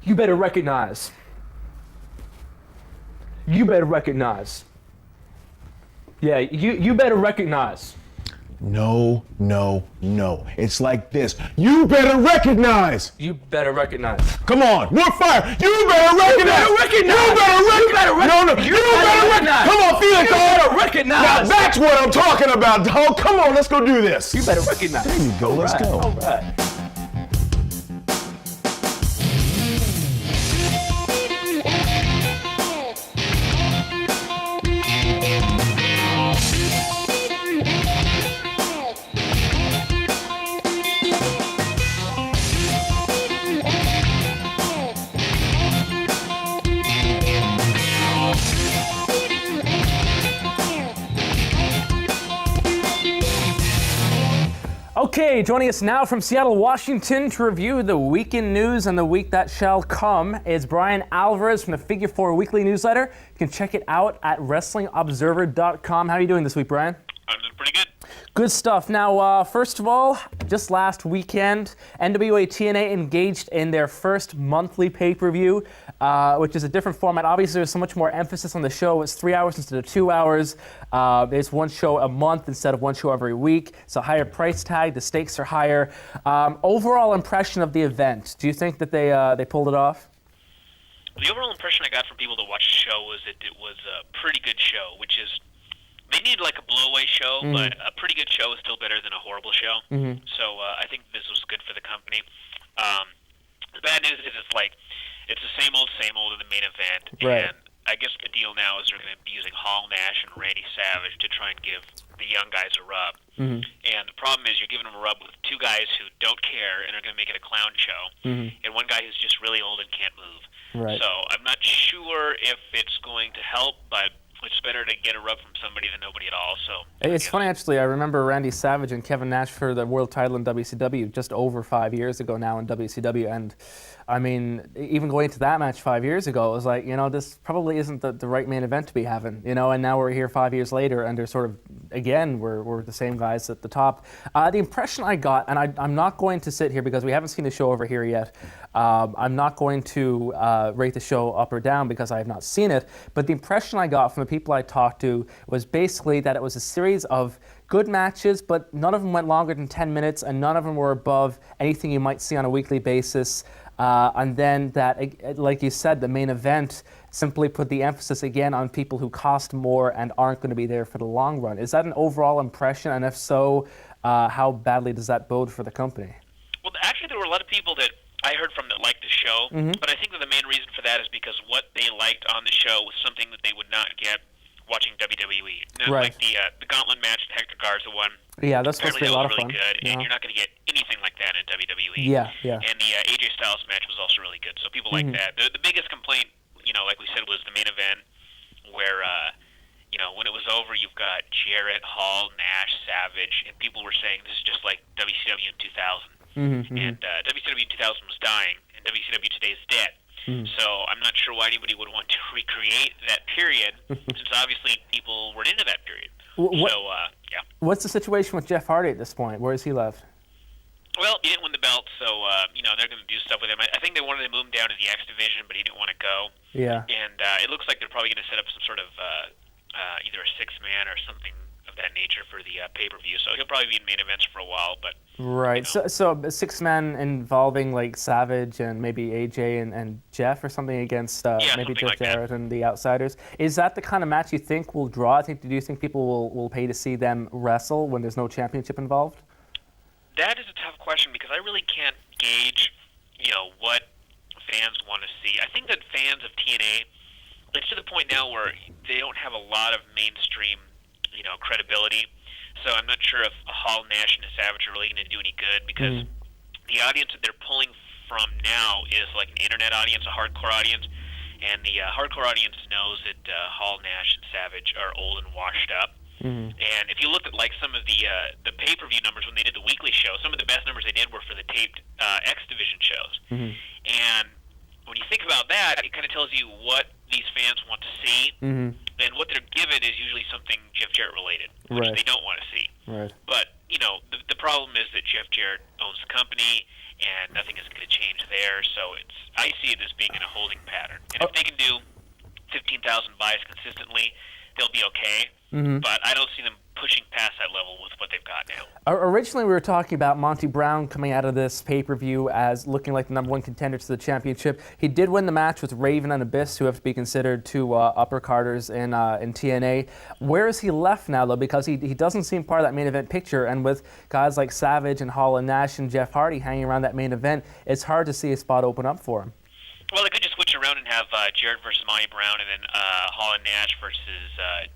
You better recognize. You better recognize. Yeah, you better recognize. No, no, no. It's like this. You better recognize. You better recognize. Come on, more fire. You better recognize. You better recognize. You better recognize. No, no. You better recognize. Come on, feel it, You dog. better recognize. Now that's what I'm talking about, dog. Come on, let's go do this. You better recognize. There you go. Let's go. All right. Okay, joining us now from Seattle, Washington to review the weekend news and the week that shall come is Brian Alvarez from the Figure 4 Weekly Newsletter. You can check it out at WrestlingObserver.com. How are you doing this week, Brian? I'm doing pretty good. Good stuff. Now, first of all, just last weekend, NWA TNA engaged in their first monthly pay-per-view, which is a different format. Obviously, there's so much more emphasis on the show. It's 3 hours instead of 2 hours. There's one show a month instead of one show every week. It's a higher price tag. The stakes are higher. Overall impression of the event. Do you think that they pulled it off? The overall impression I got from people that watched the show was that it was a pretty good show, which is they needed like a blowaway show, but a pretty good show is still better than a horrible show. So I think this was good for the company. The bad news is it's the same old in the main event. Right. And I guess the deal now is they're going to be using Hall Nash and Randy Savage to try and give the young guys a rub. And the problem is you're giving them a rub with two guys who don't care and are going to make it a clown show, and one guy who's just really old and can't move. Right. So I'm not sure if it's going to help, but it's better to get a rub from somebody than nobody at all. So It's funny, actually. I remember Randy Savage and Kevin Nash for the world title in WCW just over 5 years ago now in WCW. And, I mean, even going into that match 5 years ago, it was like, this probably isn't the right main event to be having, and now we're here 5 years later and they're sort of, again, we're the same guys at the top. The impression I got, and I'm not going to sit here because we haven't seen the show over here yet, I'm not going to rate the show up or down because I have not seen it, but the impression I got from the people I talked to was basically that it was a series of good matches, but none of them went longer than 10 minutes and none of them were above anything you might see on a weekly basis. And then that, like you said, the main event simply put the emphasis again on people who cost more and aren't going to be there for the long run. Is that an overall impression? And if so, how badly does that bode for the company? Well, actually, there were a lot of people that I heard from that liked the show, but I think that the main reason for that is because what they liked on the show was something that they would not get watching WWE. Now, Right. like the Gauntlet match that Hector Garza won. Yeah, that's supposed to be a lot of really fun. good, Yeah. and you're not going to get anything like that in WWE. Yeah, yeah. And the AJ Styles match was also really good, so people like that. The biggest complaint, like we said, was the main event, where when it was over, you've got Jarrett, Hall, Nash, Savage, and people were saying this is just like WCW in 2000. And WCW 2000 was dying, and WCW today is dead. So I'm not sure why anybody would want to recreate that period, since obviously people weren't into that period. Yeah. What's the situation with Jeff Hardy at this point? Where is he left? Well, he didn't win the belt, so they're going to do stuff with him. I think they wanted to move him down to the X division, but he didn't want to go. Yeah. And it looks like they're probably going to set up some sort of either a six-man or something of that nature for the pay-per-view. So he'll probably be in main events for a while, but Right. So a six-man involving like Savage and maybe AJ and Jeff or something against maybe something Jeff like that. Jarrett and the Outsiders. Is that the kind of match you think will draw? Do you think people will pay to see them wrestle when there's no championship involved? That is a tough question because I really can't gauge, what fans want to see. I think that fans of TNA, it's to the point now where they don't have a lot of mainstream, credibility. So I'm not sure if a Hall, Nash, and a Savage are really going to do any good because the audience that they're pulling from now is like an internet audience, a hardcore audience, and the hardcore audience knows that Hall, Nash, and Savage are old and washed up. And if you looked at like some of the pay-per-view numbers when they did the weekly show, some of the best numbers they did were for the taped X Division shows. And when you think about that, it kind of tells you what these fans want to see, and what they're given is usually something Jeff Jarrett related, which they don't want to see. Right. But the problem is that Jeff Jarrett owns the company, and nothing is going to change there. So I see it as being in a holding pattern. And if they can do 15,000 buys consistently, they'll be okay. But I don't see them pushing past that level with what they've got now. Originally, we were talking about Monty Brown coming out of this pay-per-view as looking like the #1 contender to the championship. He did win the match with Raven and Abyss, who have to be considered two uppercarders in TNA. Where is he left now, though? Because he doesn't seem part of that main event picture, and with guys like Savage and Hall and Nash and Jeff Hardy hanging around that main event, it's hard to see a spot open up for him. Well, they could just switch around and have Jared versus Monty Brown, and then Hall and Nash versus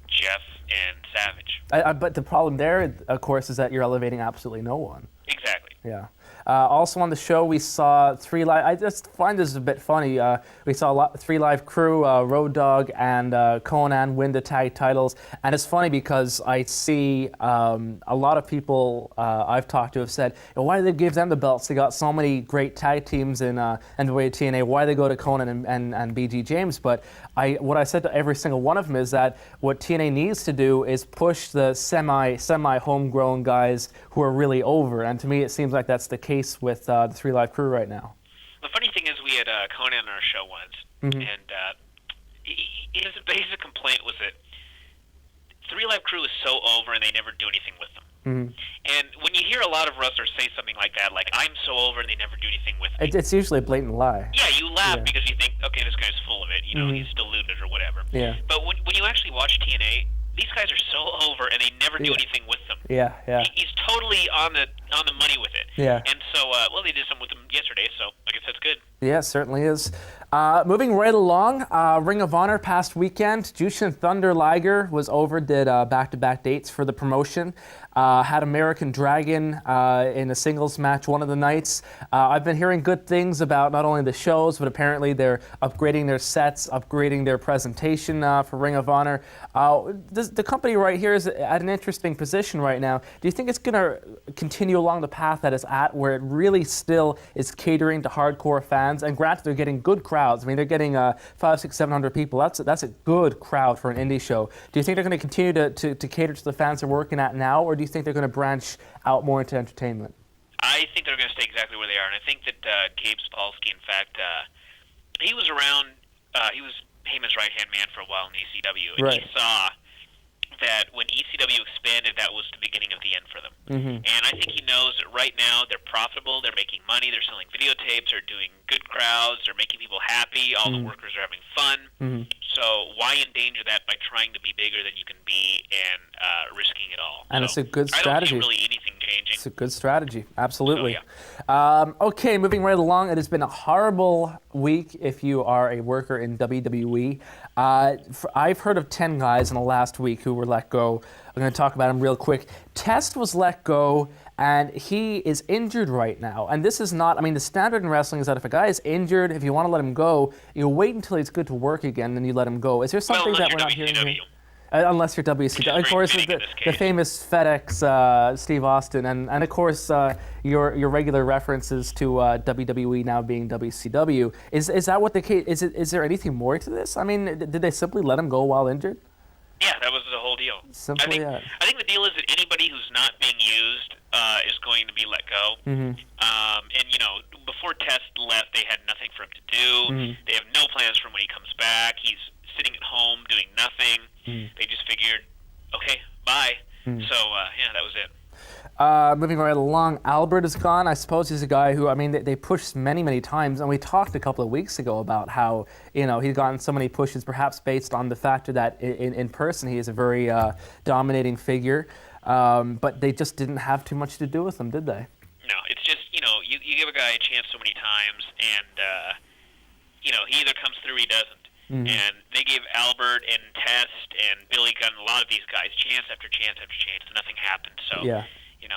Jeff and Savage. But the problem there, of course, is that you're elevating absolutely no one. Exactly. Yeah. Also on the show, we saw 3 Live. I just find this a bit funny. We saw 3 Live Crew, Road Dogg, and Conan win the tag titles. And it's funny because I see a lot of people I've talked to have said, why did they give them the belts? They got so many great tag teams in the way of TNA. Why they go to Conan and BG James? But what I said to every single one of them is that what TNA needs to do is push the semi homegrown guys who are really over. And to me, it seems like that's the case with the 3 Live Crew right now. The funny thing is, we had Conan on our show once, and his basic complaint was that 3 Live Crew is so over and they never do anything with them. And when you hear a lot of wrestlers say something like that, like, I'm so over and they never do anything with me. It's usually a blatant lie. Yeah, you laugh because you think, okay, this guy's full of it, he's deluded or whatever. Yeah. But when you actually watch TNA, these guys are so over and they never do anything with them. Yeah. He's totally on the money with it. Yeah. And so, they did something with him yesterday, so I guess that's good. Yeah, it certainly is. Moving right along, Ring of Honor past weekend, Jushin Thunder Liger was over, did back-to-back dates for the promotion. Had American Dragon in a singles match one of the nights. I've been hearing good things about not only the shows, but apparently they're upgrading their sets, upgrading their presentation for Ring of Honor. The company right here is at an interesting position right now. Do you think it's going to continue along the path that it's at, where it really still is catering to hardcore fans? And granted, they're getting good crowds. I mean, they're getting 500, 600, 700 people. That's a good crowd for an indie show. Do you think they're going to continue to cater to the fans they're working at now, or do you think they're going to branch out more into entertainment? I think they're going to stay exactly where they are, and I think that Gabe Sapolsky, in fact, he was around, he was Heyman's right-hand man for a while in ECW, and he saw that when ECW expanded, that was the beginning of the end for them. And I think he knows that right now they're profitable, they're making money, they're selling videotapes, they're doing good crowds, they're making people happy, all the workers are having fun. So why endanger that by trying to be bigger than you can be and risking it all? And so it's a good strategy. I don't see really anything changing. It's a good strategy, absolutely. Oh, yeah. Okay, moving right along, it has been a horrible week if you are a worker in WWE. I've heard of 10 guys in the last week who were let go. I'm going to talk about them real quick. Test was let go, and he is injured right now. And this is not, I mean, the standard in wrestling is that if a guy is injured, if you want to let him go, you wait until he's good to work again, then you let him go. Is there something that we're not hearing here? Unless you're WCW. Of course, the famous FedEx Steve Austin, and of course your regular references to WWE now being WCW. Is that what the case? Is there anything more to this? I mean, did they simply let him go while injured? Yeah, that was the whole deal. Simply, I think the deal is that anybody who's not being used is going to be let go. And before Test left, they had nothing for him to do. They have no plans for him when he comes back. He's sitting at home doing nothing. They just figured, okay, bye. So, that was it. Moving right along, Albert is gone. I suppose he's a guy who, I mean, they pushed many, many times, and we talked a couple of weeks ago about how, he's gotten so many pushes, perhaps based on the factor that in person he is a very dominating figure, but they just didn't have too much to do with him, did they? No, it's just, you give a guy a chance so many times, and, he either comes through or he doesn't. And they gave Albert and Test and Billy Gunn, a lot of these guys, chance after chance after chance, and nothing happened. So,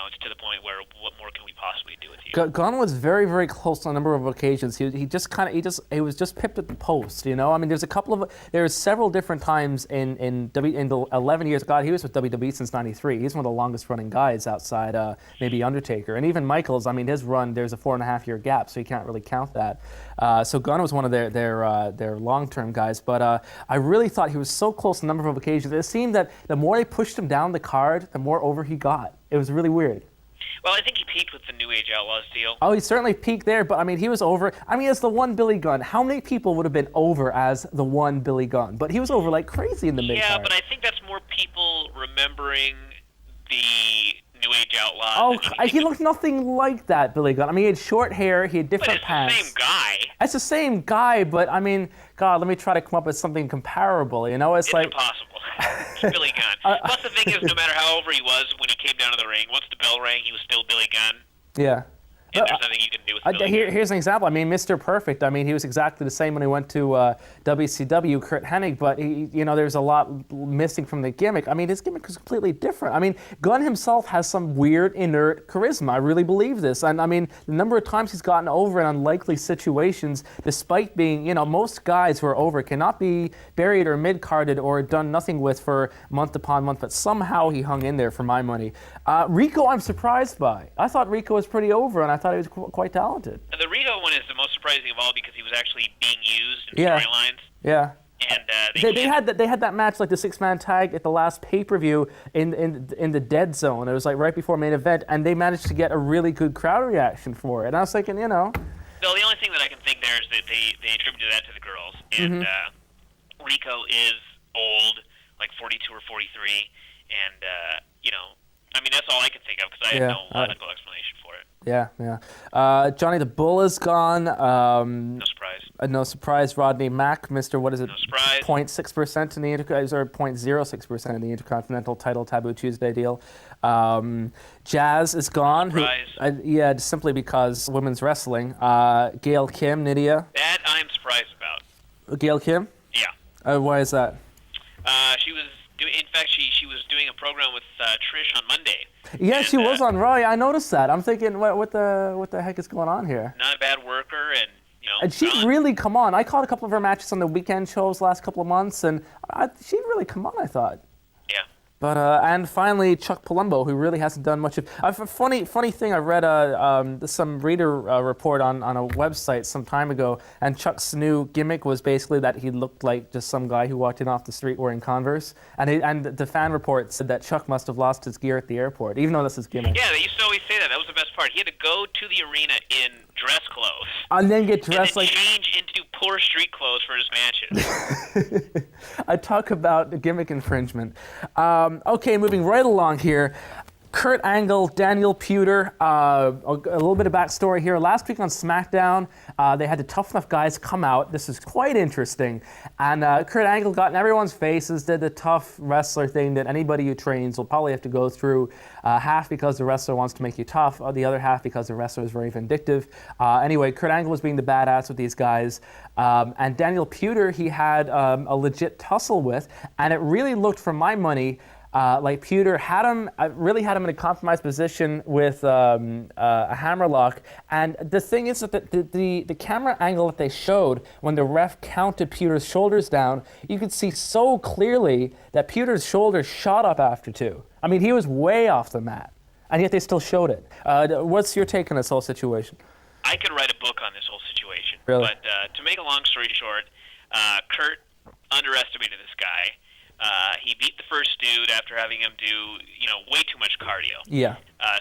it's to the point where what more can we possibly do with you? Gunn was very, very close on a number of occasions. He was just pipped at the post. I mean, there's several different times in the 11 years. God, he was with WWE since '93. He's one of the longest running guys outside maybe Undertaker, and even Michaels. I mean, his run, there's a 4.5 year gap, so you can't really count that. So Gunn was one of their long-term guys, but I really thought he was so close on a number of occasions. It seemed that the more they pushed him down the card, the more over he got. It was really weird. Well, I think he peaked with the New Age Outlaws deal. Oh, he certainly peaked there, but I mean, he was over. I mean, as the one Billy Gunn, how many people would have been over as the one Billy Gunn? But he was over like crazy in the mid-card. Yeah, but I think that's more people remembering the New Age Outlaws. Oh, he looked nothing like that, Billy Gunn. I mean, he had short hair, he had different pants. But it's the same guy. It's the same guy, but I mean, God, let me try to come up with something comparable. You know, it's like impossible. It's Billy Gunn. Plus, the thing is, no matter how over he was when he came down to the ring, once the bell rang, he was still Billy Gunn. Yeah. And there's nothing you can do with Billy Gunn. Here's an example. I mean, Mr. Perfect. I mean, he was exactly the same when he went to WCW, Kurt Hennig, but there's a lot missing from the gimmick. I mean, his gimmick was completely different. I mean, Gunn himself has some weird, inert charisma. I really believe this. And I mean, the number of times he's gotten over in unlikely situations, despite being, most guys who are over cannot be buried or mid-carded or done nothing with for month upon month, but somehow he hung in there for my money. Rico, I'm surprised by. I thought Rico was pretty over, and I thought he was quite talented. The Rico one is the most surprising of all because he was actually being used in storylines. Yeah. And they had that match, like the 6-man tag at the last pay-per-view in the Dead Zone. It was like right before main event, and they managed to get a really good crowd reaction for it. And I was thinking, Well, the only thing that I can think there is that they attributed that to the girls. And Rico is old, like 42 or 43, and I mean, that's all I can think of because I have no logical explanation for it. Yeah. Johnny the Bull is gone. No surprise. No surprise. Rodney Mack, Mr. What is it? No surprise. 0.6% in the 0.06% in the Intercontinental Title Taboo Tuesday deal. Jazz is gone. Surprise. Simply because women's wrestling. Gail Kim, Nydia. That I'm surprised about. Gail Kim? Yeah. Why is that? She was. In fact, she was doing a program with Trish on Monday. Yeah, she was on Raw. I noticed that. I'm thinking, what the heck is going on here? Not a bad worker, and And she'd really come on. I caught a couple of her matches on the weekend shows last couple of months, and she'd really come on, I thought. Yeah. But and finally, Chuck Palumbo, who really hasn't done much of. A funny thing. I read some reader report on a website some time ago, and Chuck's new gimmick was basically that he looked like just some guy who walked in off the street wearing Converse. And the fan report said that Chuck must have lost his gear at the airport, even though that's his gimmick. Yeah, they used to always say that. That was the best part. He had to go to the arena in dress clothes. And then get dressed and then change into poor street clothes for his matches. I talk about gimmick infringement. Okay, moving right along here. Kurt Angle, Daniel Puder, a little bit of backstory here. Last week on SmackDown, they had the Tough Enough guys come out. This is quite interesting. And Kurt Angle got in everyone's faces, did the tough wrestler thing that anybody who trains will probably have to go through, half because the wrestler wants to make you tough, the other half because the wrestler is very vindictive. Anyway, Kurt Angle was being the badass with these guys. And Daniel Puder, he had a legit tussle with, and it really looked, for my money, like Puder really had him in a compromised position with a hammerlock. And the thing is that the camera angle that they showed when the ref counted Puder's shoulders down, you could see so clearly that Puder's shoulders shot up after 2. I mean, he was way off the mat, and yet they still showed it. What's your take on this whole situation? I could write a book on this whole situation. Really? But to make a long story short, Kurt underestimated this guy. He beat the first dude after having him do, way too much cardio. Yeah.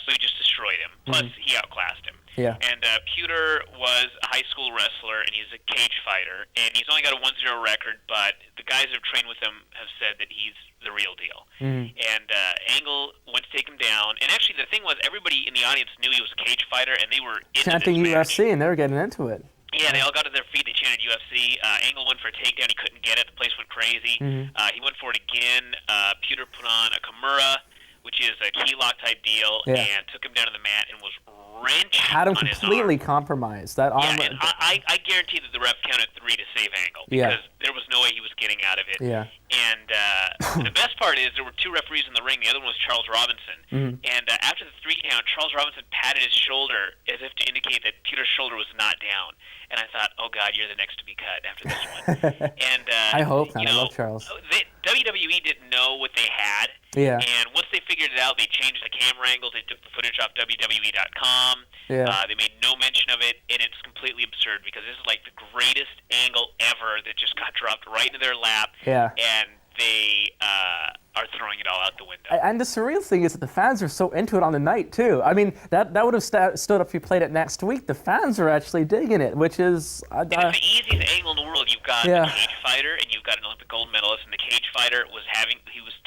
So he just destroyed him. Plus, he outclassed him. Yeah. And Puder was a high school wrestler, and he's a cage fighter. And he's only got a 1-0 record, but the guys that have trained with him have said that he's the real deal. And Angle went to take him down. And actually, the thing was, everybody in the audience knew he was a cage fighter, and they were into chanting this match. UFC, and they were getting into it. Yeah, they all got to their feet. They chanted UFC. Angle went for a takedown. He couldn't get it. The place went crazy. He went for it again. Puder put on a Kimura, which is a key lock type deal, and took him down to the mat and was wrenching had him on his completely arm. compromised. That arm. Yeah, and I guarantee that the ref counted 3 to save Angle because there was no way he was getting out of it. Yeah. And the best part is there were 2 referees in the ring. The other one was Charles Robinson. And after the 3 count, Charles Robinson patted his shoulder as if to indicate that Puder's shoulder was not down. And I thought, oh God, you're the next to be cut after this one. And I hope not. I love Charles. WWE didn't know what they had. Yeah. And once they figured it out, they changed the camera angles. They took the footage off WWE.com. Yeah. They made no mention of it, and it's completely absurd because this is like the greatest angle ever that just got dropped right into their lap. Yeah. And they are throwing it all out the window. And the surreal thing is that the fans are so into it on the night too. I mean, that would have stood up if you played it next week. The fans are actually digging it, which is... it's the easiest angle in the world. You've got a cage fighter, and you've got an Olympic gold medalist, and the cage fighter was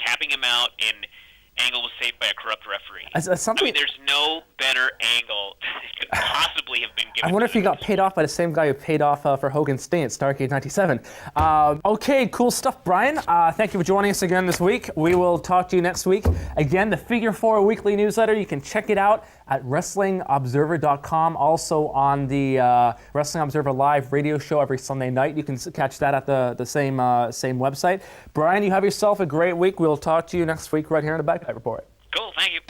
tapping him out, and Angle was saved by a corrupt referee. I mean, there's no better angle that could possibly have been given. I wonder if he got paid off by the same guy who paid off for Hogan's Sting at Starrcade 97. Okay, cool stuff, Brian. Thank you for joining us again this week. We will talk to you next week. Again, the Figure 4 weekly newsletter, you can check it out at WrestlingObserver.com. Also on the Wrestling Observer Live radio show every Sunday night. You can catch that at the same website. Brian, you have yourself a great week. We'll talk to you next week right here on the Bagpipe Report. Cool, thank you.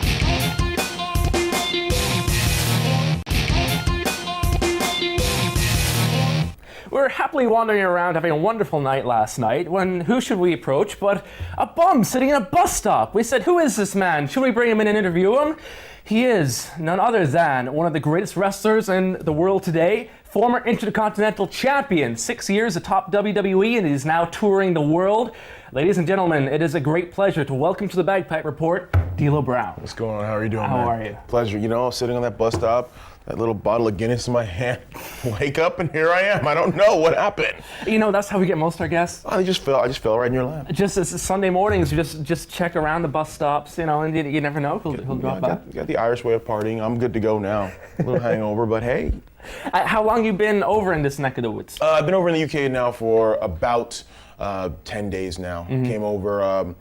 We were happily wandering around having a wonderful night last night when who should we approach but a bum sitting in a bus stop. We said, who is this man? Should we bring him in and interview him? He is none other than one of the greatest wrestlers in the world today, former Intercontinental Champion, 6 years atop WWE, and is now touring the world. Ladies and gentlemen, it is a great pleasure to welcome to the Bagpipe Report, D'Lo Brown. What's going on? How are you doing, How man? are you? Pleasure. You know, sitting on that bus stop, that little bottle of Guinness in my hand. Wake up and here I am. I don't know what happened. You know, that's how we get most of our guests. I just fell right in your lap. Just as Sunday mornings, you just check around the bus stops, you know, and you never know he'll drop by. Got the Irish way of partying. I'm good to go now. A little hangover, but hey. How long you been over in this neck of the woods? I've been over in the UK now for about 10 days now. Came over,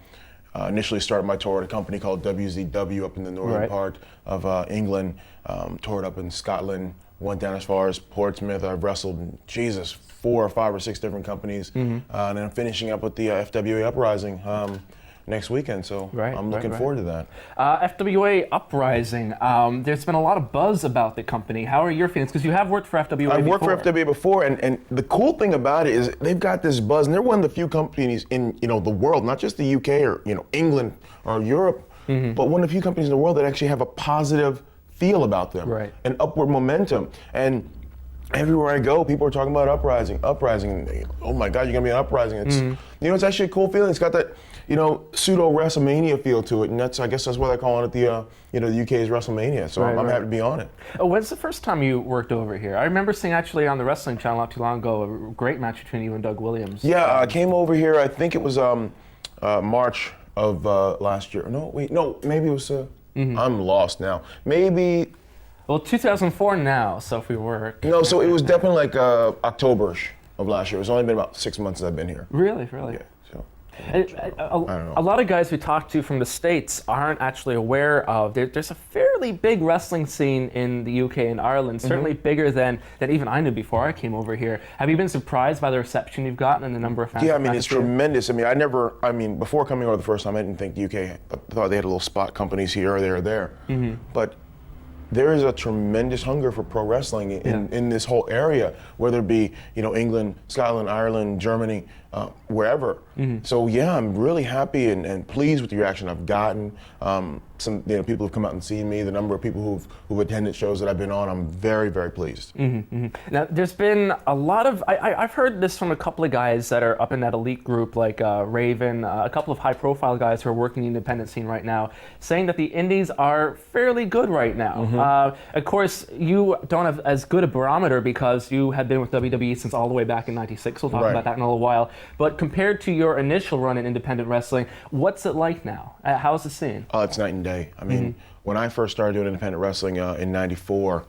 initially started my tour at a company called WZW up in the northern part of England. Toured up in Scotland, went down as far as Portsmouth. I've wrestled in, 4 or 5 or 6 different companies. And then I'm finishing up with the FWA Uprising next weekend, so I'm looking forward to that. FWA Uprising, there's been a lot of buzz about the company. How are your feelings? Because you have worked for FWA before. I've worked for FWA before, and the cool thing about it is they've got this buzz, and they're one of the few companies in the world, not just the UK or England or Europe, but one of the few companies in the world that actually have a positive feel about them, and upward momentum. And everywhere I go, people are talking about Uprising. Oh my God, you're gonna be an Uprising. It's it's actually a cool feeling. It's got that pseudo WrestleMania feel to it, and I guess that's why they're calling it the the UK's WrestleMania. So I'm happy to be on it. When's the first time you worked over here? I remember seeing actually on the Wrestling Channel not too long ago a great match between you and Doug Williams. Yeah, I came over here. I think it was March of last year. No, maybe it was. I'm lost now. Maybe. Well, 2004 now, so if we were... No, so it was definitely like October-ish of last year. It's only been about 6 months since I've been here. Really? Yeah, so. I don't know. A lot of guys we talk to from the States aren't actually aware of, there's a fairly big wrestling scene in the UK and Ireland, certainly bigger than even I knew before I came over here. Have you been surprised by the reception you've gotten and the number of fans? Yeah, I mean, it's tremendous. I mean, before coming over the first time, I didn't think the UK, I thought they had little spot companies here or there. But there is a tremendous hunger for pro wrestling in this whole area, whether it be England, Scotland, Ireland, Germany, wherever. So yeah, I'm really happy and pleased with the reaction I've gotten. Some people have come out and seen me. The number of people who've attended shows that I've been on, I'm very, very pleased. Now, there's been a lot of I've heard this from a couple of guys that are up in that elite group, like Raven, a couple of high-profile guys who are working the independent scene right now, saying that the indies are fairly good right now. Of course, you don't have as good a barometer because you had been with WWE since all the way back in '96. We'll talk about that in a little while. But compared to your initial run in independent wrestling, what's it like now? How's the scene? It's night and day. I mean, when I first started doing independent wrestling in '94,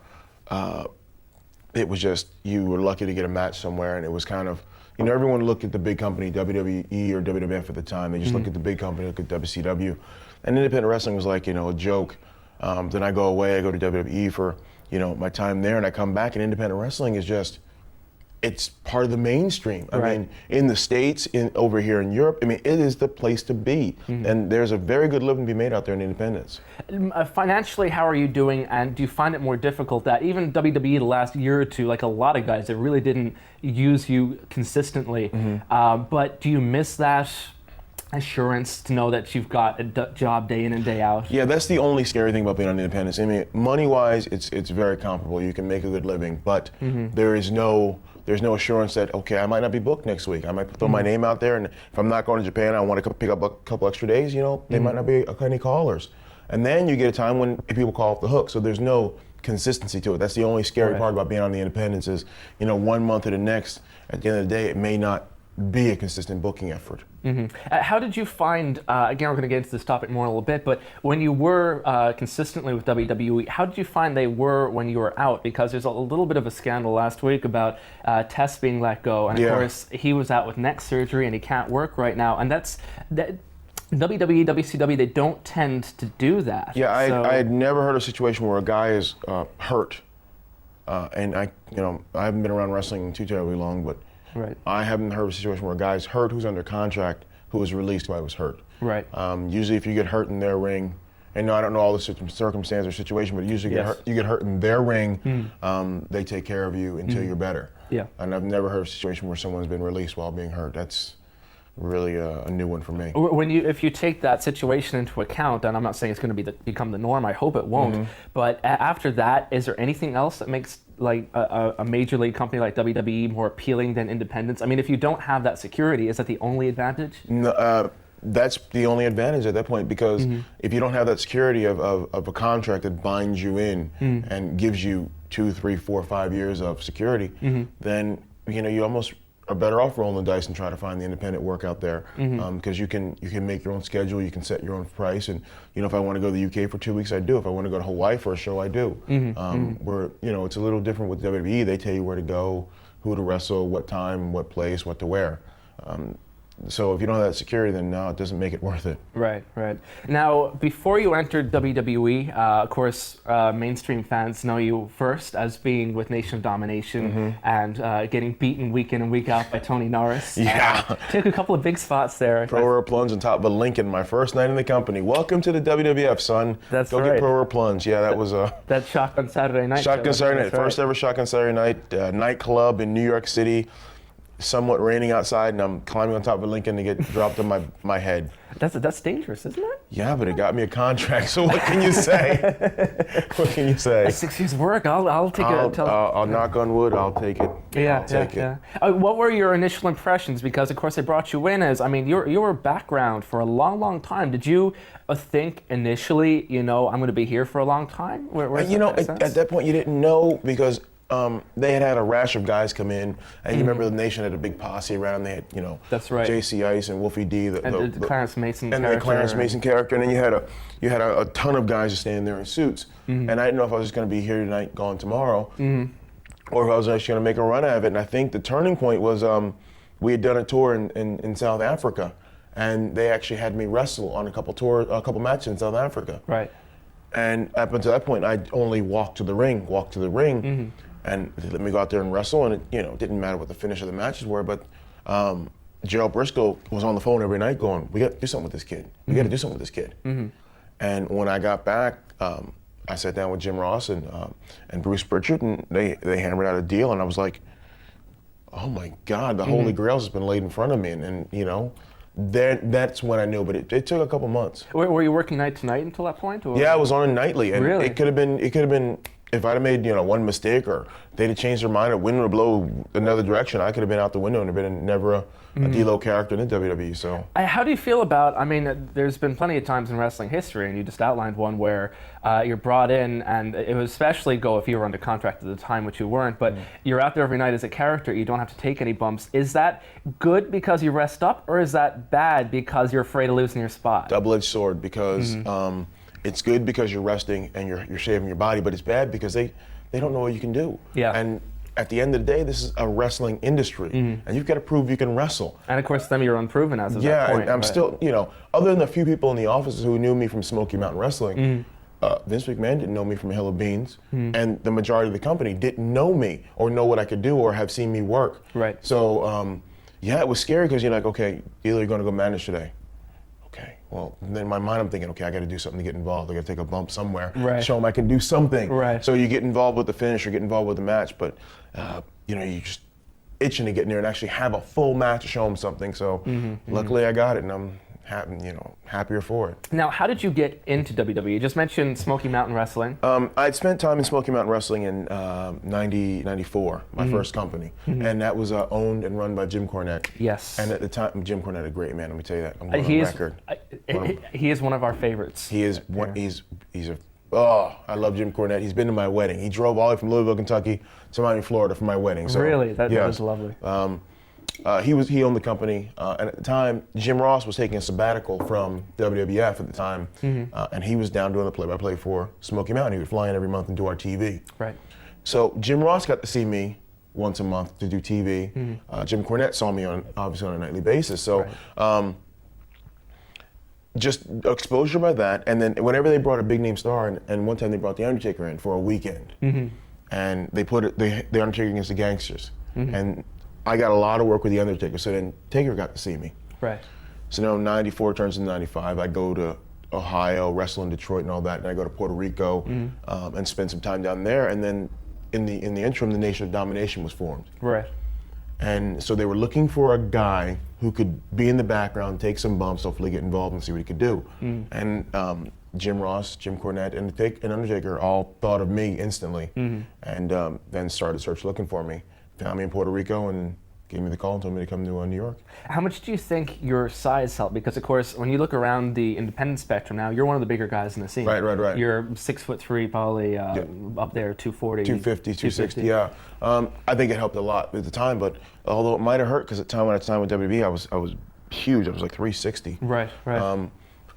it was just, you were lucky to get a match somewhere, and it was kind of, everyone looked at the big company, WWE or WWF at the time. They just looked at the big company, look at WCW. And independent wrestling was like, a joke. Then I go away, I go to WWE for, my time there, and I come back, and independent wrestling is just, it's part of the mainstream. I mean, in the States, over here in Europe, I mean, it is the place to be. And there's a very good living to be made out there in independence. Financially, how are you doing? And do you find it more difficult that even WWE the last year or two, like a lot of guys, that really didn't use you consistently, but do you miss that assurance to know that you've got a job day in and day out. Yeah, that's the only scary thing about being on independence. I mean, money-wise, it's very comparable. You can make a good living, but there's no assurance that, okay, I might not be booked next week. I might throw my name out there, and if I'm not going to Japan, I want to pick up a couple extra days. They might not be any callers, and then you get a time when people call off the hook. So there's no consistency to it. That's the only scary part about being on the independence is, 1 month to the next. At the end of the day, it may not be a consistent booking effort. How did you find, again, we're going to get into this topic more in a little bit, but when you were consistently with WWE, how did you find they were when you were out? Because there's a little bit of a scandal last week about Tess being let go, and of course, he was out with neck surgery and he can't work right now, and that WWE, WCW, they don't tend to do that. Yeah, I had never heard of a situation where a guy is hurt, and I haven't been around wrestling too terribly long, but I haven't heard of a situation where a guy's hurt who's under contract who was released while he was hurt. Right. Usually, if you get hurt in their ring, and I don't know all the circumstance or situation, but usually you get hurt in their ring, they take care of you until you're better. Yeah. And I've never heard of a situation where someone's been released while being hurt. That's really a new one for me. If you take that situation into account, and I'm not saying it's going to become the norm, I hope it won't, but after that, is there anything else that makes like a major league company like WWE more appealing than independence? I mean, if you don't have that security, is that the only advantage? No, that's the only advantage at that point, because if you don't have that security of a contract that binds you in and gives you 2, 3, 4, 5 years of security, then you almost are better off rolling the dice and trying to find the independent work out there, because you can make your own schedule, you can set your own price, and if I want to go to the UK for 2 weeks, I do. If I want to go to Hawaii for a show, I do. Where it's a little different with WWE. They tell you where to go, who to wrestle, what time, what place, what to wear. So if you don't have that security, then no, it doesn't make it worth it. Right. Now, before you entered WWE, of course, mainstream fans know you first as being with Nation of Domination and getting beaten week in and week out by Tony Norris. Yeah. Took a couple of big spots there. Pro Row Plunge on top of a Lincoln, my first night in the company. Welcome to the WWF, son. That's Go right. get Pro Row Plunge. Yeah, that was a... That Shotgun Saturday Night Shotgun show. Saturday Night. First ever Shotgun Saturday Night nightclub in New York City. Somewhat raining outside, and I'm climbing on top of a Lincoln to get dropped on my head. That's dangerous, isn't it? Yeah, but it got me a contract. So what can you say? What can you say? 6 years work. I'll take it. I'll knock on wood. I'll take it. Yeah, I'll take it. What were your initial impressions? Because of course they brought you in as, your background for a long, long time. Did you think initially, I'm going to be here for a long time? At that point you didn't know, because they had a rash of guys come in, and you remember the Nation had a big posse around. They had, That's right. JC Ice and Wolfie D, the Clarence Mason and character. the Clarence Mason character, and then you had a ton of guys just standing there in suits. And I didn't know if I was just going to be here tonight, gone tomorrow, or if I was actually going to make a run out of it. And I think the turning point was we had done a tour in South Africa, and they actually had me wrestle on a couple matches in South Africa. Right. And up until that point, I'd only walk to the ring. And they let me go out there and wrestle, and it didn't matter what the finish of the matches were, but Gerald Briscoe was on the phone every night going, we got to do something with this kid. We got to do something with this kid. And when I got back, I sat down with Jim Ross and Bruce Pritchard, and they hammered out a deal, and I was like, oh my God, the Holy Grail has been laid in front of me, and that's when I knew, but it took a couple months. Were you working night to night until that point? Or? Yeah, I was on a nightly, and really? it could have been. If I'd have made one mistake, or they'd have changed their mind, or wind would blow another direction, I could have been out the window and have been never a D-Lo character in the WWE. So how do you feel about? There's been plenty of times in wrestling history, and you just outlined one where you're brought in, and it would especially go if you were under contract at the time, which you weren't. But you're out there every night as a character. You don't have to take any bumps. Is that good because you rest up, or is that bad because you're afraid of losing your spot? Double-edged sword, because. It's good because you're resting and you're saving your body, but it's bad because they don't know what you can do. Yeah. And at the end of the day, this is a wrestling industry, and you've got to prove you can wrestle. And of course, them you're unproven as of yeah, that point. And I'm still, other than a few people in the offices who knew me from Smoky Mountain Wrestling, Vince McMahon didn't know me from Hill of Beans, and the majority of the company didn't know me or know what I could do or have seen me work. Right. So, it was scary because you're like, okay, either you're going to go manage today. Okay, well, then in my mind I'm thinking, okay, I got to do something to get involved. I got to take a bump somewhere, show them I can do something. Right. So you get involved with the finish or get involved with the match, but you just itching to get in there and actually have a full match to show them something. So luckily I got it, and I'm happier for it. Now, how did you get into WWE? You just mentioned Smoky Mountain Wrestling. I'd spent time in Smoky Mountain Wrestling in 94, my first company, and that was owned and run by Jim Cornette. Yes. And at the time, Jim Cornette, a great man. Let me tell you that. I'm going He on is, record. he is one of our favorites. He is one. He's a. Oh, I love Jim Cornette. He's been to my wedding. He drove all the way from Louisville, Kentucky to Miami, Florida for my wedding. So, really? That yes. was lovely. He owned the company, and at the time, Jim Ross was taking a sabbatical from WWF at the time, and he was down doing the play-by-play for Smoky Mountain. He would fly in every month and do our TV. Right. So Jim Ross got to see me once a month to do TV. Jim Cornette saw me obviously on a nightly basis. So. Right. Just exposure by that, and then whenever they brought a big name star, and one time they brought The Undertaker in for a weekend, and they put The Undertaker against the Gangsters, and I got a lot of work with The Undertaker, so then Taker got to see me. Right. So now 94 turns into 95, I go to Ohio, wrestle in Detroit and all that, and I go to Puerto Rico and spend some time down there, and then in the interim, the Nation of Domination was formed. Right. And so they were looking for a guy who could be in the background, take some bumps, hopefully get involved and see what he could do. And Jim Ross, Jim Cornette, and Undertaker all thought of me instantly, and then started search looking for me. Found me in Puerto Rico and gave me the call and told me to come to New York. How much do you think your size helped? Because of course, when you look around the independent spectrum now, you're one of the bigger guys in the scene. Right. You're 6'3", probably up there, 240. 250, 260, yeah. I think it helped a lot at the time, but although it might have hurt, because at the time when I signed with WB, I was huge. I was like 360. Right.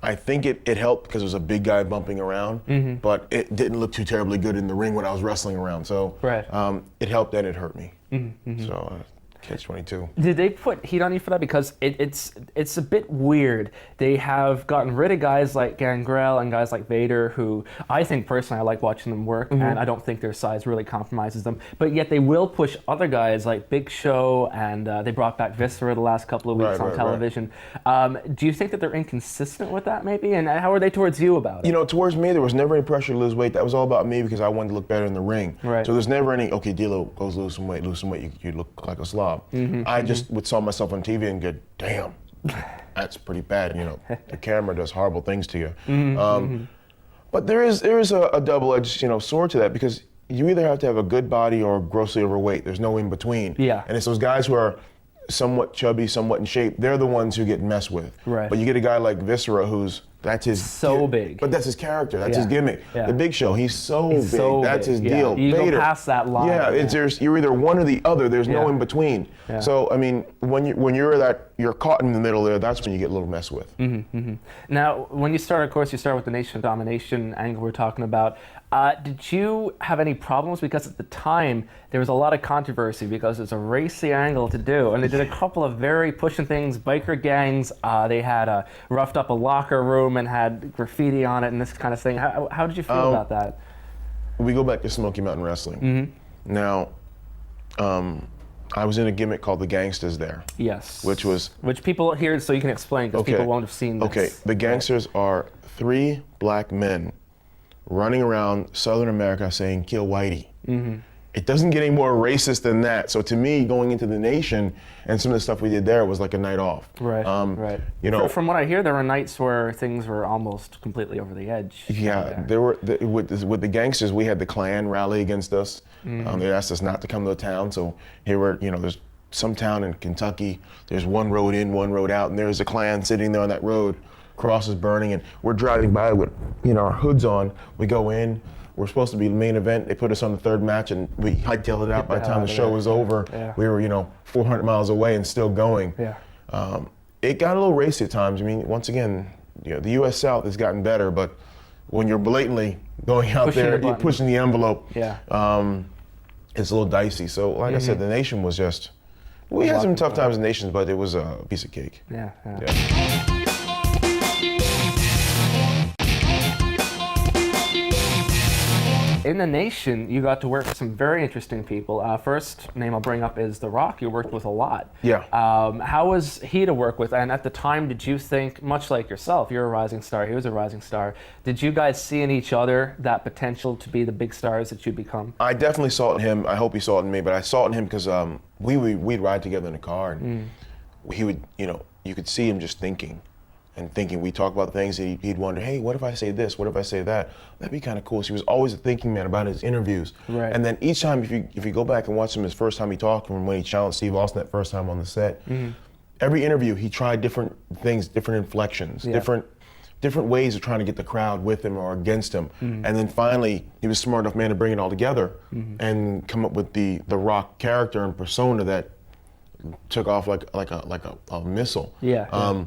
I think it helped because it was a big guy bumping around, but it didn't look too terribly good in the ring when I was wrestling around. So it helped and it hurt me. So Catch-22. Did they put heat on you for that? Because it's a bit weird. They have gotten rid of guys like Gangrel and guys like Vader, who I think personally I like watching them work, and I don't think their size really compromises them. But yet they will push other guys like Big Show, and they brought back Viscera the last couple of weeks on television. Do you think that they're inconsistent with that maybe? And how are they towards you about it? You know, towards me, there was never any pressure to lose weight. That was all about me because I wanted to look better in the ring. Right. So there's never any, okay, D'Lo goes lose some weight, you look like a slob. I just saw myself on TV and go, damn, that's pretty bad. You know, the camera does horrible things to you. But there is a double-edged, sword to that, because you either have to have a good body or grossly overweight. There's no in between. Yeah. And it's those guys who are somewhat chubby, somewhat in shape. They're the ones who get messed with. Right. But you get a guy like Viscera, that's his big. But that's his character. That's his gimmick. Yeah. The Big Show, he's so big. That's his deal. You Vader, go past that line. Yeah, you're either one or the other. There's no in between. Yeah. So I mean, when you're caught in the middle there, that's when you get a little messed with. Now, when you start, of course, you start with the Nation of Domination angle we're talking about. Did you have any problems? Because at the time, there was a lot of controversy because it's a racy angle to do. And they did a couple of very pushing things, biker gangs. They had roughed up a locker room and had graffiti on it and this kind of thing. How did you feel about that? We go back to Smoky Mountain Wrestling. Now, I was in a gimmick called the Gangsters there. Yes. Which people here, so you can explain, because people won't have seen this. Okay, the Gangsters are 3 black men running around Southern America saying, "Kill Whitey." It doesn't get any more racist than that. So to me, going into the Nation and some of the stuff we did there was like a night off. Right, right. From what I hear, there were nights where things were almost completely over the edge. Yeah, there were with the Gangsters. We had the Klan rally against us. They asked us not to come to the town. So here we're, there's some town in Kentucky. There's one road in, one road out, and there's a Klan sitting there on that road. Cross is burning, and we're driving by with, our hoods on. We go in. We're supposed to be the main event. They put us on the 3rd match, and we hightailed it out by the time the show was over. Yeah. We were, 400 miles away and still going. Yeah. It got a little racy at times. I mean, once again, the U.S. South has gotten better, but when you're blatantly going out there, you're pushing the envelope, it's a little dicey. So, like I said, the Nation was just, we had some tough times in Nations, but it was a piece of cake. Yeah. In the Nation, you got to work with some very interesting people. First name I'll bring up is The Rock. You worked with a lot. Yeah. How was he to work with? And at the time, did you think, much like yourself, you're a rising star, he was a rising star, did you guys see in each other that potential to be the big stars that you'd become? I definitely saw it in him. I hope he saw it in me, but I saw it in him because we'd ride together in the car, and he would, you could see him just thinking. and thinking. We talk about things, and he'd wonder, hey, what if I say this? What if I say that? That'd be kind of cool. So he was always a thinking man about his interviews. Right. And then each time, if you go back and watch him his first time he talked, and when he challenged Steve Austin that first time on the set, every interview he tried different things, different inflections, different ways of trying to get the crowd with him or against him. And then finally, he was a smart enough man to bring it all together and come up with the Rock character and persona that took off like a missile. I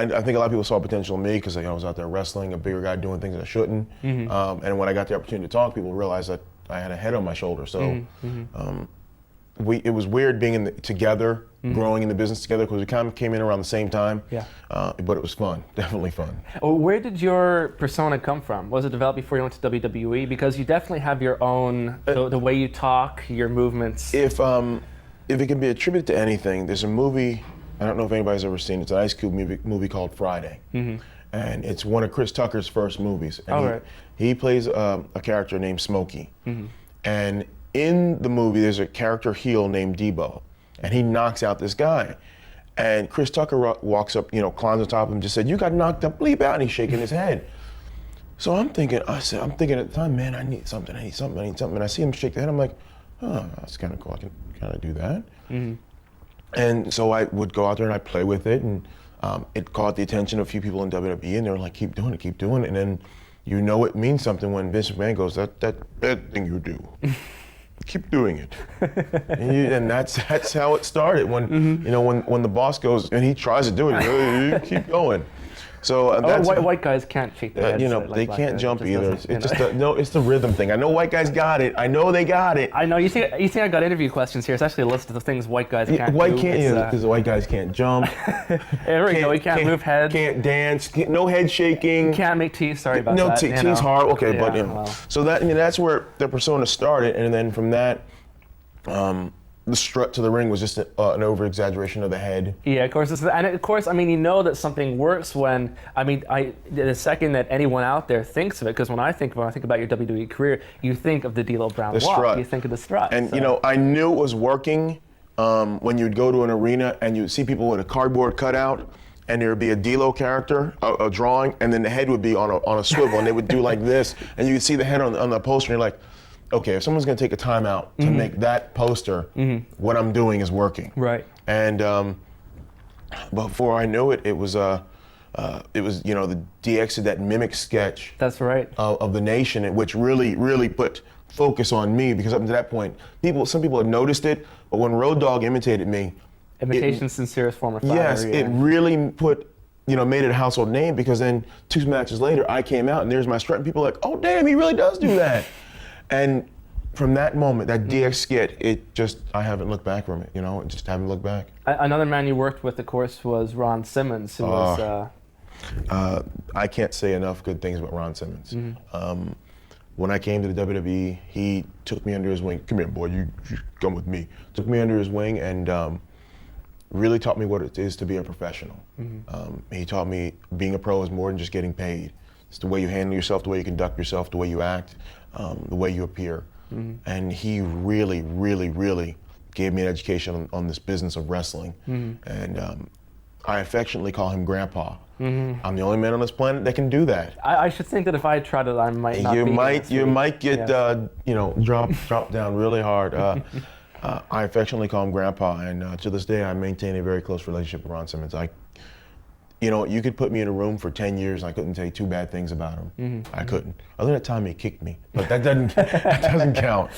think a lot of people saw potential in me because I was out there wrestling, a bigger guy doing things I shouldn't. And when I got the opportunity to talk, people realized that I had a head on my shoulder. So it was weird being together, growing in the business together, because we kind of came in around the same time. But it was fun, definitely fun. Where did your persona come from? Was it developed before you went to WWE? Because you definitely have your own, the way you talk, your movements. If it can be attributed to anything, there's a movie, I don't know if anybody's ever seen it, it's an Ice Cube movie called Friday. And it's one of Chris Tucker's first movies. And he plays a character named Smokey. And in the movie, there's a character heel named Debo, and he knocks out this guy. And Chris Tucker walks up, climbs on top of him, and just said, "You got knocked up, bleep out," and he's shaking his head. So I'm thinking at the time, man, I need something. And I see him shake the head, I'm like, oh, that's kind of cool, I can kind of do that. And so I would go out there and I'd play with it, and it caught the attention of a few people in WWE, and they were like, keep doing it. And then it means something when Vince McMahon goes, that thing you do. Keep doing it, and that's how it started. When when the boss goes and he tries to do it, you keep going. So that's, white guys can't shake their heads. They can't jump either. It's the rhythm thing. I know white guys got it. I know they got it. I know. You think I got interview questions here? It's actually a list of the things white guys can't do. Because white guys can't jump. There we go. We can't move heads. Can't dance. No head shaking. Can't make tea. Sorry about that. No, tea's hard. Okay, but so that's where the persona started, and then from that, the strut to the ring was just an over-exaggeration of the head. Yeah, of course. That something works when, the second that anyone out there thinks of it, because when I think about your WWE career, you think of the D'Lo Brown walk. Strut. You think of the strut. And, I knew it was working when you'd go to an arena and you'd see people with a cardboard cutout, and there would be a D'Lo character, a drawing, and then the head would be on a swivel, and they would do like this, and you would see the head on the poster, and you're like, okay, if someone's going to take a time out to make that poster, what I'm doing is working. Right. And before I knew it, it was the DX, that mimic sketch. That's right. Of the Nation, which really put focus on me, because up to that point, some people had noticed it, but when Road Dogg imitated me, imitation's sincerest form of flattery. Yes, it really made it a household name, because then 2 matches later, I came out and there's my strut, and people are like, oh damn, he really does do that. And from that moment, that DX skit, I haven't looked back from it, just haven't looked back. Another man you worked with, of course, was Ron Simmons, who was... I can't say enough good things about Ron Simmons. When I came to the WWE, he took me under his wing. Come here, boy, you come with me. Took me under his wing and really taught me what it is to be a professional. He taught me being a pro is more than just getting paid. It's the way you handle yourself, the way you conduct yourself, the way you act, the way you appear. And he really gave me an education on this business of wrestling. And I affectionately call him Grandpa. I'm the only man on this planet that can do that. I should think that if I tried it, I might not You might get dropped down really hard. I affectionately call him Grandpa, and to this day I maintain a very close relationship with Ron Simmons. You could put me in a room for 10 years and I couldn't say 2 bad things about him. I couldn't. Other than that time he kicked me, but that doesn't count.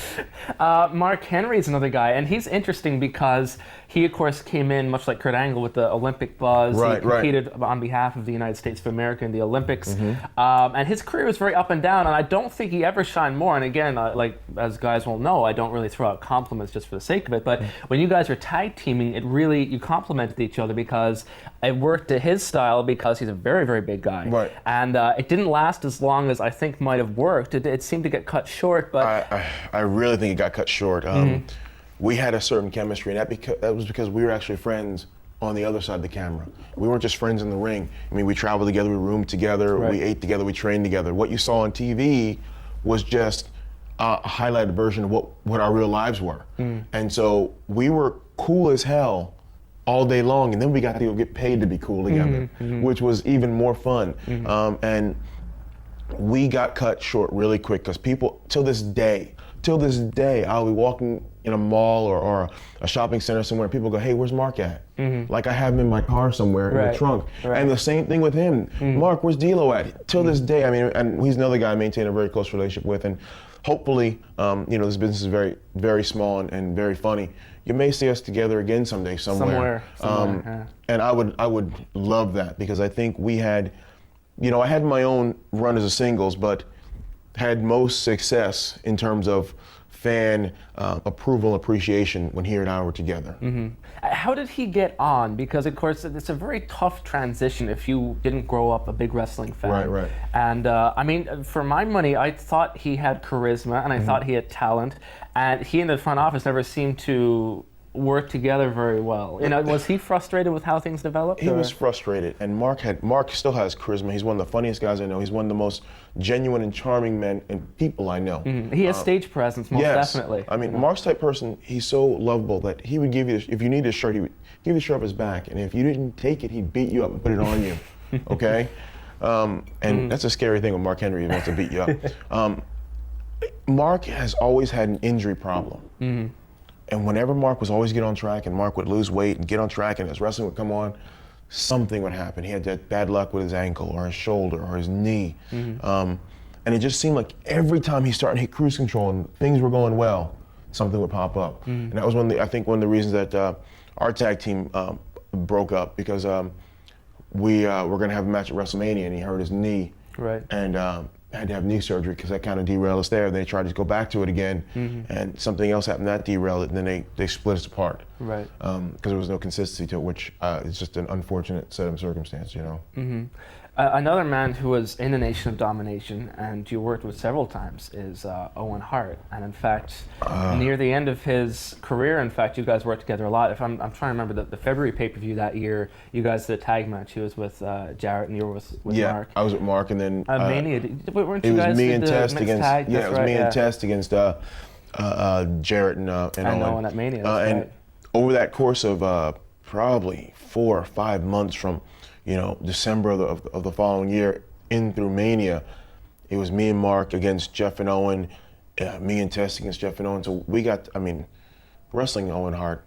Mark Henry's another guy, and he's interesting because he, of course, came in much like Kurt Angle with the Olympic buzz. Right, he competed on behalf of the United States of America in the Olympics, and his career was very up and down, and I don't think he ever shined more. And again, as guys will know, I don't really throw out compliments just for the sake of it, but when you guys were tag teaming, you complimented each other because it worked to his style, because he's a very, very big guy. Right. And it didn't last as long as I think might have worked. It seemed to get cut short, but... I really think it got cut short. We had a certain chemistry, and that was because we were actually friends on the other side of the camera. We weren't just friends in the ring. We traveled together, we roomed together, we ate together, we trained together. What you saw on TV was just a highlighted version of what our real lives were. And so we were cool as hell all day long, and then we got to get paid to be cool together, which was even more fun. And we got cut short really quick because people, till this day, I'll be walking in a mall or a shopping center somewhere, and people go, "Hey, where's Mark at?" Like I have him in my car somewhere in the trunk. And the same thing with him. Mark, where's D-Lo at? Till this day, I mean, and he's another guy I maintain a very close relationship with, and hopefully, this business is very, very small and very funny. You may see us together again someday somewhere. And I would love that, because I think we had, I had my own run as a singles, but had most success in terms of fan approval and appreciation when he and I were together. How did he get on? Because of course it's a very tough transition if you didn't grow up a big wrestling fan. Right. And I mean, for my money, I thought he had charisma and I thought he had talent, and he and the front office never seemed to work together very well. Was he frustrated with how things developed? He was frustrated, and Mark still has charisma. He's one of the funniest guys I know. He's one of the most genuine and charming men and people I know. He has stage presence, most definitely. I mean, Mark's type person, he's so lovable that he would give you, if you need a shirt, he would give you the shirt off his back, and if you didn't take it, he'd beat you up and put it on you, okay? And that's a scary thing when Mark Henry wants to beat you up. Mark has always had an injury problem. And whenever Mark was always get on track, and Mark would lose weight and get on track, and his wrestling would come on, something would happen. He had that bad luck with his ankle or his shoulder or his knee. And it just seemed like every time he started to hit cruise control and things were going well, something would pop up. And that was I think one of the reasons that our tag team broke up, because we were going to have a match at WrestleMania, and he hurt his knee. And had to have knee surgery because that kind of derailed us there. They tried to go back to it again, and something else happened that derailed it, and then they split us apart. Because there was no consistency to it, which is just an unfortunate set of circumstances, Another man who was in the Nation of Domination, and you worked with several times, is Owen Hart. And in fact, near the end of his career, in fact, you guys worked together a lot. If I'm trying to remember the February pay-per-view that year, you guys did a tag match. He was with Jarrett, and you were with Mark. Yeah, I was with Mark, and then Mania. Weren't it you was guys me and Test against tag? it was me and Test against Jarrett and Owen. At Mania. And over that course of probably 4 or 5 months from December of the following year in through Mania, it was me and Mark against Jeff and Owen, me and Test against Jeff and Owen. So we got, wrestling Owen Hart,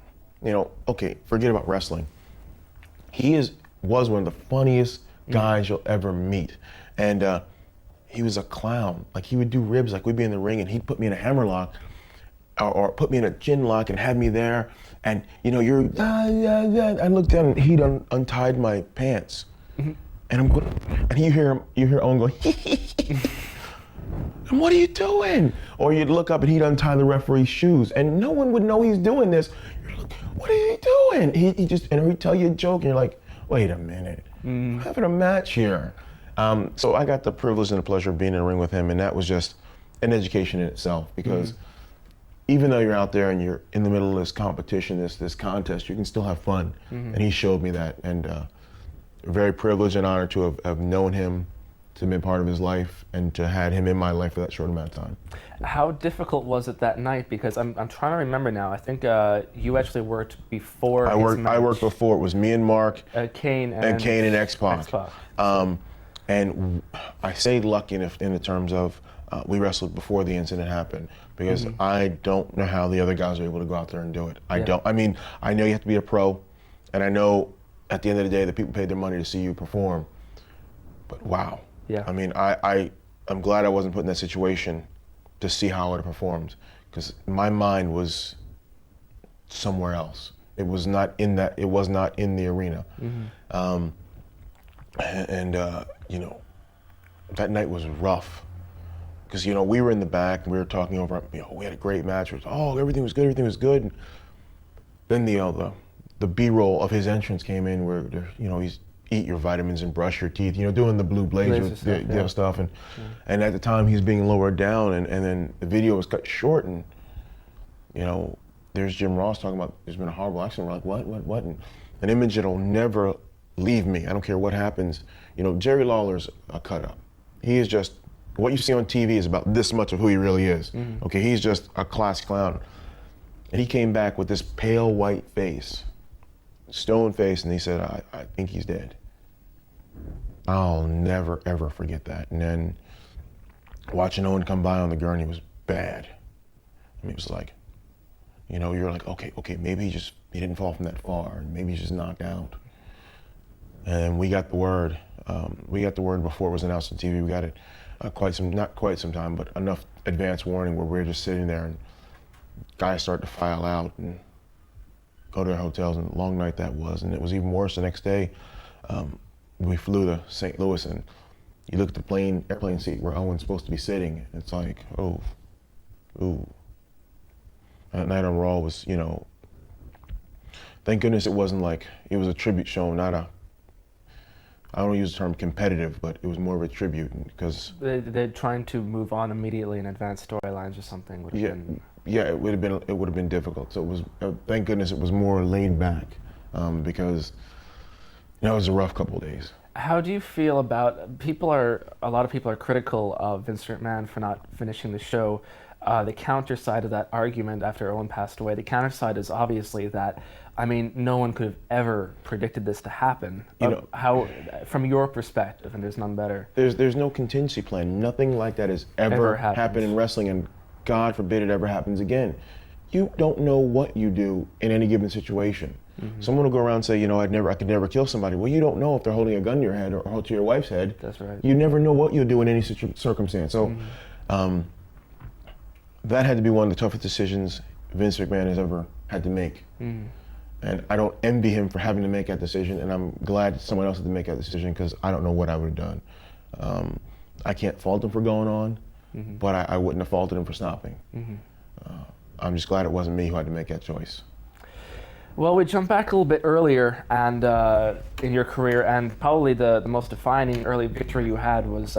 okay, forget about wrestling. He was one of the funniest guys you'll ever meet. And he was a clown. Like, he would do ribs, like we'd be in the ring and he'd put me in a hammerlock or put me in a chin lock and have me there. And I looked down and he'd untied my pants, and I'm going, and you hear Owen go, and what are you doing? Or you'd look up and he'd untie the referee's shoes, and no one would know he's doing this. You're like, what are you doing? He just, and he'd tell you a joke, and you're like, wait a minute, I'm having a match here. So I got the privilege and the pleasure of being in the ring with him, and that was just an education in itself, because even though you're out there and you're in the middle of this competition, this contest, you can still have fun. And he showed me that, and very privileged and honored to have known him, to have been part of his life, and to had him in my life for that short amount of time. How difficult was it that night? Because I'm trying to remember now. I think you actually worked before. I worked before. It was me and Mark, Kane and X-Pac. And I say lucky in the terms of we wrestled before the incident happened, because I don't know how the other guys are able to go out there and do it. I don't. I mean, I know you have to be a pro, and I know at the end of the day that people paid their money to see you perform. But wow. Yeah. I mean, I'm glad I wasn't put in that situation to see how I would have performed, because my mind was somewhere else. It was not in that. It was not in the arena. That night was rough, because we were in the back and we were talking over. We had a great match. Everything was good. Everything was good. And then the B-roll of his entrance came in, where he's eat your vitamins and brush your teeth. Doing the blue blazer stuff. And at the time he's being lowered down, and then the video was cut short, and there's Jim Ross talking about there's been a horrible accident. We're like, what? And an image that'll never leave me. I don't care what happens. Jerry Lawler's a cut up. He is just, what you see on TV is about this much of who he really is. Okay, he's just a class clown. And he came back with this pale white face, stone faced, and he said, I think he's dead. I'll never, ever forget that. And then watching Owen come by on the gurney was bad. I mean, it was like, you know, you're like, okay, maybe he didn't fall from that far, and maybe he's just knocked out. And we got the word. We got the word before it was announced on TV. We got it not quite some time, but enough advance warning where we were just sitting there, and guys started to file out and go to their hotels, and long night that was. And it was even worse the next day. We flew to St. Louis, and you look at the airplane seat where Owen's supposed to be sitting, and it's like, oh, ooh. That night on Raw was, you know, thank goodness it wasn't like, it was a tribute show, not a, I don't use the term competitive, but it was more of a tribute, because They're trying to move on immediately in advanced storylines or something. Would have been... Yeah, it would have been difficult. So it was, thank goodness it was more laid back, because you know, it was a rough couple of days. How do you feel about a lot of people are critical of Vince McMahon for not finishing the show. The counter side of that argument after Owen passed away, the counter side is obviously that, I mean, no one could have ever predicted this to happen. You know, how, from your perspective, and there's none better. There's no contingency plan. Nothing like that has ever happened in wrestling, and God forbid it ever happens again. You don't know what you do in any given situation. Mm-hmm. Someone will go around and say, you know, I could never kill somebody. Well, you don't know if they're holding a gun to your head or to your wife's head. That's right. You never know what you'll do in any circumstance. So that had to be one of the toughest decisions Vince McMahon has ever had to make. Mm. And I don't envy him for having to make that decision, and I'm glad someone else had to make that decision, because I don't know what I would have done. I can't fault him for going on, but I wouldn't have faulted him for stopping. I'm just glad it wasn't me who had to make that choice. Well, we jump back a little bit earlier, and in your career, and probably the most defining early victory you had was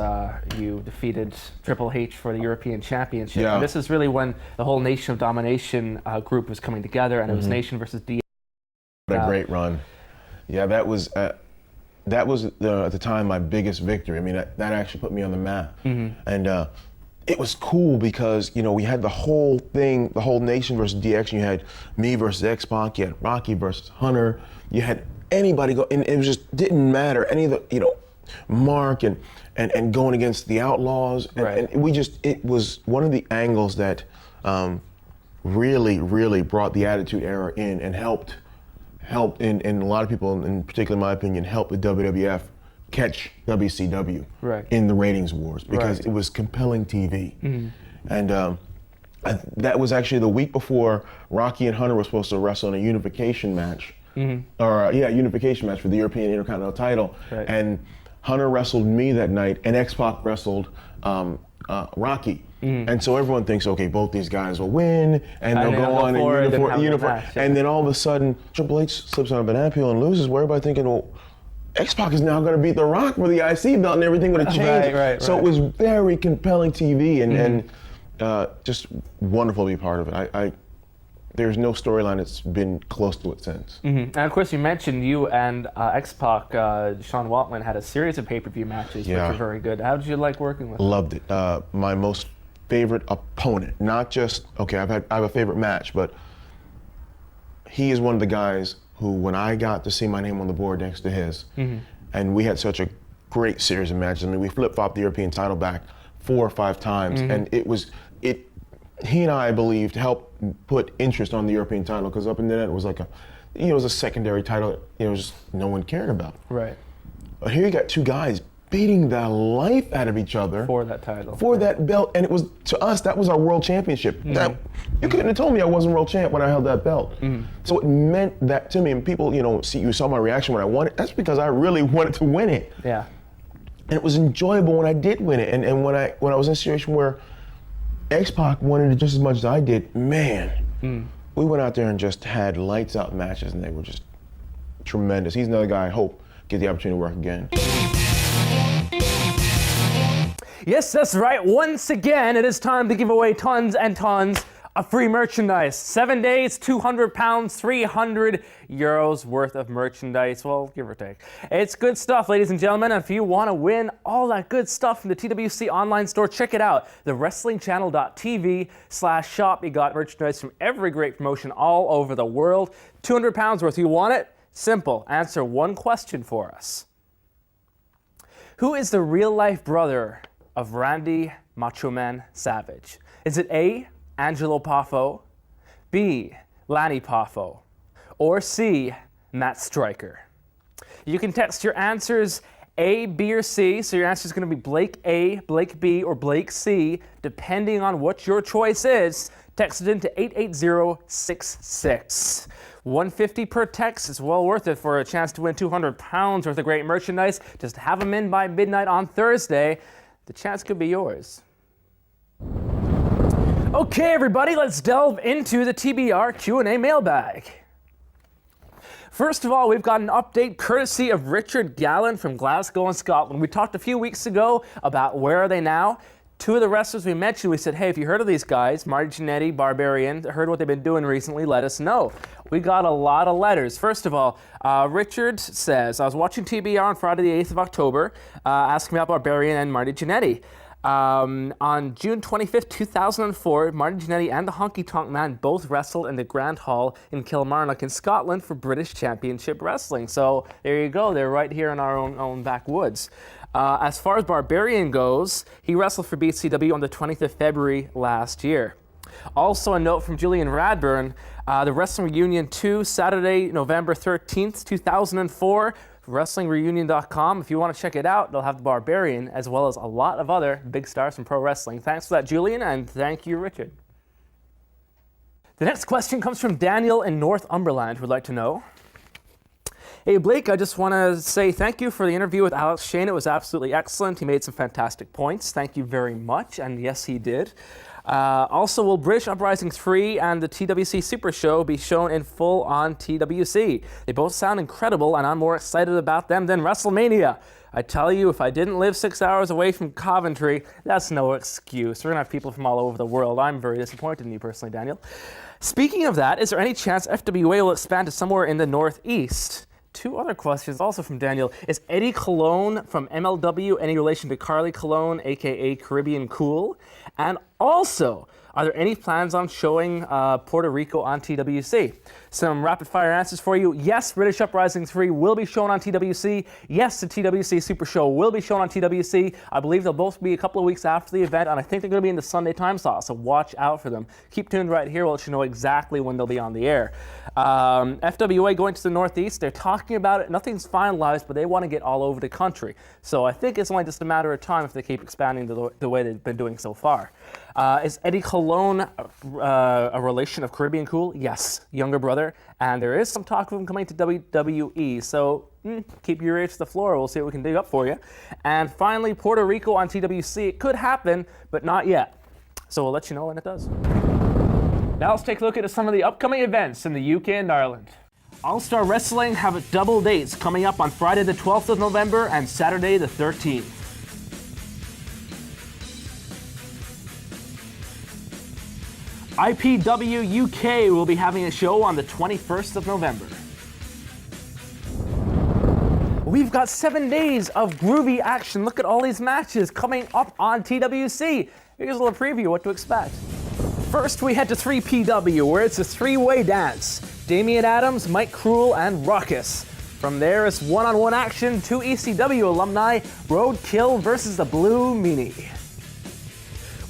you defeated Triple H for the European Championship. Yeah. And this is really when the whole Nation of Domination group was coming together, and it was Nation versus D. What a great run! Yeah, that was at the time my biggest victory. I mean, that actually put me on the map, and it was cool because, you know, we had the whole thing, the whole Nation versus DX. You had me versus X-Pac, you had Rocky versus Hunter, you had anybody go, and it was just didn't matter. Any of the, you know, Mark and going against the Outlaws, and it was one of the angles that really brought the Attitude Era in and helped in a lot of people, in particular in my opinion, helped the WWF catch WCW in the ratings wars, because it was compelling TV. And that was actually the week before Rocky and Hunter were supposed to wrestle in a unification match, unification match for the European Intercontinental title. And Hunter wrestled me that night, and X-Pac wrestled Rocky. And so everyone thinks, okay, both these guys will win, and they'll go on and uniform. And then all of a sudden, Triple H slips on a banana peel and loses. Where everybody thinking, well, X-Pac is now going to beat The Rock for the IC belt, and everything would have changed. So it was very compelling TV, and just wonderful to be part of it. There's no storyline that's been close to it since. And of course, you mentioned you and X-Pac, Sean Waltman, had a series of pay-per-view matches, which were very good. How did you like working with him? Loved it. My most favorite opponent, not just, okay, I have a favorite match, but he is one of the guys who, when I got to see my name on the board next to his, and we had such a great series of matches. I mean, we flip-flopped the European title back 4 or 5 times, and he and I believed helped put interest on the European title, because up until then it was like it was a secondary title, just no one cared about. Right. But here you got 2 guys beating the life out of each other for that title, for that belt, and it was, to us, that was our world championship. You couldn't have told me I wasn't world champ when I held that belt. So it meant that to me, and people, you saw my reaction when I won it. That's because I really wanted to win it. Yeah. And it was enjoyable when I did win it, and when I was in a situation where X-Pac wanted it just as much as I did, man, we went out there and just had lights out matches, and they were just tremendous. He's another guy I hope get the opportunity to work again. Yes, that's right. Once again, it is time to give away tons and tons of free merchandise. 7 days, 200 pounds, 300 euros worth of merchandise. Well, give or take. It's good stuff, ladies and gentlemen. And if you want to win all that good stuff from the TWC online store, check it out. TheWrestlingChannel.tv/shop. You got merchandise from every great promotion all over the world. 200 pounds worth. You want it? Simple. Answer one question for us. Who is the real-life brother of Randy Macho Man Savage? Is it A, Angelo Poffo, B, Lanny Poffo, or C, Matt Stryker? You can text your answers A, B, or C, so your answer is going to be Blake A, Blake B, or Blake C, depending on what your choice is. Text it into 88066. $150 per text is well worth it for a chance to win £200 worth of great merchandise. Just have them in by midnight on Thursday. The chance could be yours. Okay, everybody, let's delve into the TBR Q&A mailbag. First of all, we've got an update courtesy of Richard Gallen from Glasgow in Scotland. We talked a few weeks ago about where are they now. Two of the wrestlers we mentioned, we said, hey, if you heard of these guys, Marty Jannetty, Barbarian, heard what they've been doing recently, let us know. We got a lot of letters. First of all, Richard says, I was watching TBR on Friday the 8th of October, asking me about Barbarian and Marty Jannetty. On June 25th, 2004, Marty Jannetty and the Honky Tonk Man both wrestled in the Grand Hall in Kilmarnock in Scotland for British Championship Wrestling. So there you go. They're right here in our own backwoods. As far as Barbarian goes, he wrestled for BCW on the 20th of February last year. Also a note from Julian Radburn, the Wrestling Reunion 2, Saturday, November 13th, 2004, WrestlingReunion.com. If you want to check it out, they'll have the Barbarian as well as a lot of other big stars from pro wrestling. Thanks for that, Julian, and thank you, Richard. The next question comes from Daniel in Northumberland, who'd like to know, hey, Blake, I just want to say thank you for the interview with Alex Shane. It was absolutely excellent. He made some fantastic points. Thank you very much. And yes, he did. Also, will British Uprising 3 and the TWC Super Show be shown in full on TWC? They both sound incredible, and I'm more excited about them than WrestleMania. I tell you, if I didn't live 6 hours away from Coventry, that's no excuse. We're going to have people from all over the world. I'm very disappointed in you personally, Daniel. Speaking of that, is there any chance FWA will expand to somewhere in the Northeast? Two other questions also from Daniel. Is Eddie Colon from MLW any relation to Carly Colon, aka Caribbean Cool? And also, are there any plans on showing Puerto Rico on TWC? Some rapid fire answers for you. Yes, British Uprising 3 will be shown on TWC. Yes, the TWC Super Show will be shown on TWC. I believe they'll both be a couple of weeks after the event, and I think they're going to be in the Sunday time slot, so watch out for them. Keep tuned right here. We'll let you know exactly when they'll be on the air. FWA going to the Northeast, they're talking about it. Nothing's finalized, but they want to get all over the country. So I think it's only just a matter of time if they keep expanding the way they've been doing so far. Is Eddie Colon a relation of Caribbean Cool? Yes, younger brother. And there is some talk of him coming to WWE. So keep your ears to the floor. We'll see what we can dig up for you. And finally, Puerto Rico on TWC. It could happen, but not yet. So we'll let you know when it does. Now let's take a look at some of the upcoming events in the UK and Ireland. All-Star Wrestling have double dates coming up on Friday the 12th of November and Saturday the 13th. IPW UK will be having a show on the 21st of November. We've got 7 days of groovy action. Look at all these matches coming up on TWC. Here's a little preview of what to expect. First, we head to 3PW, where it's a three-way dance. Damian Adams, Mike Krul, and Ruckus. From there, it's one-on-one action, 2 ECW alumni, Roadkill versus the Blue Meanie.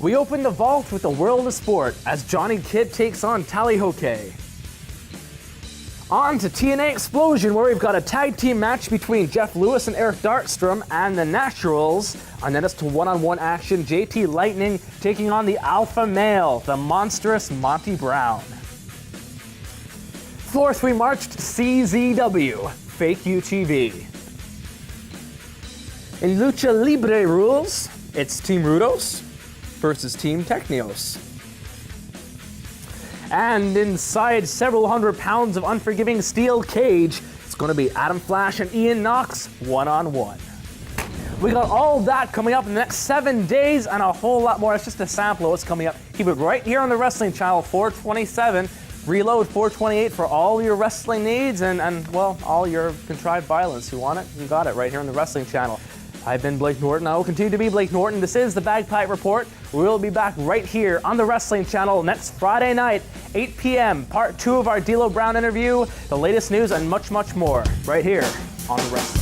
We open the vault with the World of Sport as Johnny Kidd takes on Tallyhoke. On to TNA Explosion, where we've got a tag team match between Jeff Lewis and Eric Darkstrom and the Naturals. And then it's to one-on-one action, JT Lightning taking on the Alpha Male, the monstrous Monty Brown. Fourth, we marched to CZW, Fake UTV. In Lucha Libre rules, it's Team Rudos versus Team Technios. And inside several hundred pounds of unforgiving steel cage, it's going to be Adam Flash and Ian Knox one-on-one. We got all that coming up in the next 7 days and a whole lot more. It's just a sample of what's coming up. Keep it right here on the Wrestling Channel, 427. Reload 428 for all your wrestling needs and well, all your contrived violence. You want it? You got it right here on the Wrestling Channel. I've been Blake Norton. I will continue to be Blake Norton. This is the Bagpipe Report. We will be back right here on the Wrestling Channel next Friday night, 8 p.m. Part 2 of our D'Lo Brown interview, the latest news, and much, much more right here on the Wrestling